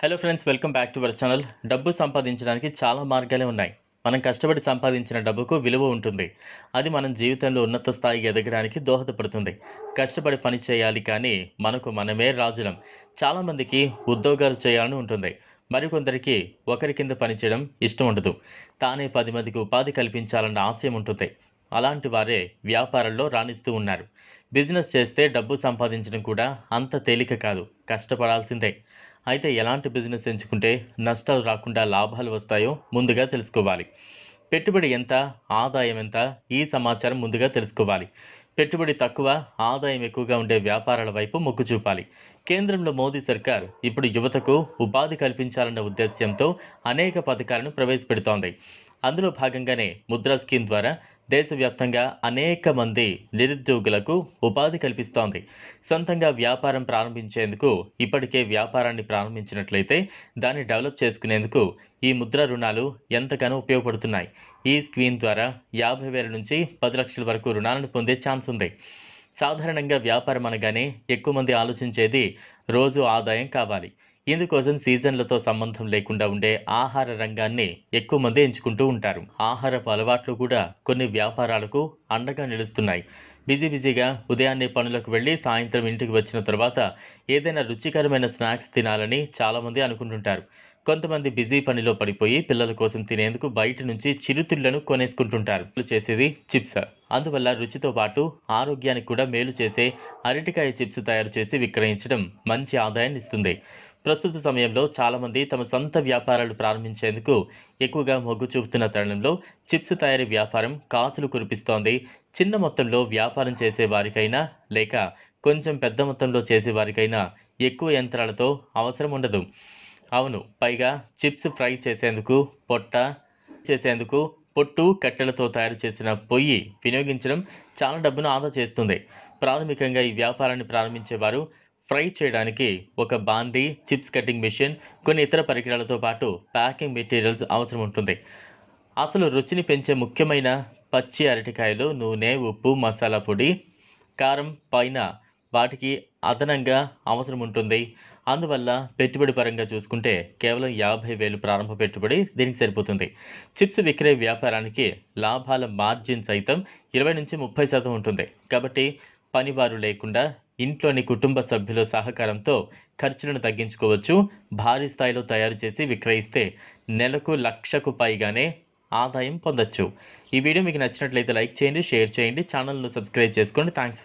Hello friends, welcome back to our channel. డబ్బు సంపాదించడానికి చాలా మార్గాలే ఉన్నాయి. మనం కష్టపడి సంపాదించిన డబ్బుకు విలువ ఉంటుంది. అది మనం జీవితంలో ఉన్నత స్థాయికి ఎదగడానికి దోహదపడుతుంది. కష్టపడి పని చేయాలి, కానీ మనకు మనమే రాజులం. చాలామందికి ఉద్యోగాలు చేయాలని ఉంటుంది. మరికొందరికి ఒకరి కింద పనిచేయడం ఇష్టం ఉండదు. తానే 10 మందికి ఉపాధి కల్పించాలన్న ఆశయం ఉంటుంది. అలాంటి వారే వ్యాపారంలో రాణిస్తూ ఉన్నారు. బిజినెస్ చేస్తే డబ్బు సంపాదించడం కూడా అంత తేలిక కాదు, కష్టపడాల్సిందే. అయితే ఎలాంటి బిజినెస్ ఎంచుకుంటే నష్టాలు రాకుండా లాభాలు వస్తాయో ముందుగా తెలుసుకోవాలి. పెట్టుబడి ఎంత, ఆదాయం ఎంత, ఈ సమాచారం ముందుగా తెలుసుకోవాలి. పెట్టుబడి తక్కువ, ఆదాయం ఎక్కువగా ఉండే వ్యాపారాల వైపు మొగ్గు చూపాలి. కేంద్రంలో మోదీ సర్కార్ ఇప్పుడు యువతకు ఉపాధి కల్పించాలన్న ఉద్దేశ్యంతో అనేక పథకాలను ప్రవేశపెడుతోంది. అందులో భాగంగానే ముద్రా స్కీమ్ ద్వారా దేశవ్యాప్తంగా అనేక మంది నిరుద్యోగులకు ఉపాధి కల్పిస్తోంది. సొంతంగా వ్యాపారం ప్రారంభించేందుకు ఇప్పటికే వ్యాపారాన్ని ప్రారంభించినట్లయితే దాన్ని డెవలప్ చేసుకునేందుకు ఈ ముద్రా రుణాలు ఎంతగానో ఉపయోగపడుతున్నాయి. ఈ స్కీమ్ ద్వారా 50,000 నుంచి 10 లక్షల వరకు రుణాలను పొందే ఛాన్స్ ఉంది. సాధారణంగా వ్యాపారం అనగానే ఎక్కువ మంది ఆలోచించేది రోజు ఆదాయం కావాలి. ఇందుకోసం సీజన్లతో సంబంధం లేకుండా ఉండే ఆహార రంగాన్ని ఎక్కువ మంది ఎంచుకుంటూ ఉంటారు. ఆహారపు అలవాట్లు కూడా కొన్ని వ్యాపారాలకు అండగా నిలుస్తున్నాయి. బిజీగా ఉదయాన్నే పనులకు వెళ్ళి సాయంత్రం ఇంటికి వచ్చిన తర్వాత ఏదైనా రుచికరమైన స్నాక్స్ తినాలని చాలామంది అనుకుంటుంటారు. కొంతమంది బిజీ పనిలో పడిపోయి పిల్లల కోసం తినేందుకు బయట నుంచి చిరుతిళ్లను కొనేసుకుంటుంటారు. చేసేది చిప్స్. అందువల్ల రుచితో పాటు ఆరోగ్యానికి కూడా మేలు చేసే అరటికాయ చిప్స్ తయారు చేసి విక్రయించడం మంచి ఆదాయాన్ని ఇస్తుంది. ప్రస్తుత సమయంలో చాలామంది తమ సొంత వ్యాపారాలు ప్రారంభించేందుకు ఎక్కువగా మొగ్గు చూపుతున్న తరుణంలో చిప్స్ తయారీ వ్యాపారం కాసులు కురిపిస్తోంది. చిన్న మొత్తంలో వ్యాపారం చేసే వారికైనా లేక కొంచెం పెద్ద మొత్తంలో చేసేవారికైనా ఎక్కువ యంత్రాలతో అవసరం ఉండదు. అవును, పైగా చిప్స్ ఫ్రై చేసేందుకు పొట్టు కట్టెలతో తయారు చేసిన పొయ్యి వినియోగించడం చాలా డబ్బును ఆదా చేస్తుంది. ప్రాథమికంగా ఈ వ్యాపారాన్ని ప్రారంభించేవారు ఫ్రై చేయడానికి ఒక బాండీ, చిప్స్ కటింగ్ మెషిన్, కొన్ని ఇతర పరికరాలతో పాటు ప్యాకింగ్ మెటీరియల్స్ అవసరం ఉంటుంది. అసలు రుచిని పెంచే ముఖ్యమైన పచ్చి అరటికాయలు, నూనె, ఉప్పు, మసాలా పొడి, కారం పైన వాటికి అదనంగా అవసరం ఉంటుంది. అందువల్ల పెట్టుబడి పరంగా చూసుకుంటే కేవలం 50,000 ప్రారంభ పెట్టుబడి దీనికి సరిపోతుంది. చిప్స్ విక్రయ వ్యాపారానికి లాభాల మార్జిన్ సైతం 20-30% ఉంటుంది. కాబట్టి పనివారు లేకుండా ఇంట్లోని కుటుంబ సభ్యుల సహకారంతో ఖర్చులను తగ్గించుకోవచ్చు. భారీ స్థాయిలో తయారు చేసి విక్రయిస్తే నెలకు 1,00,000కు పైగానే ఆదాయం పొందొచ్చు. ఈ వీడియో మీకు నచ్చినట్లయితే లైక్ చేయండి, షేర్ చేయండి, ఛానల్ను సబ్స్క్రైబ్ చేసుకోండి. థ్యాంక్స్.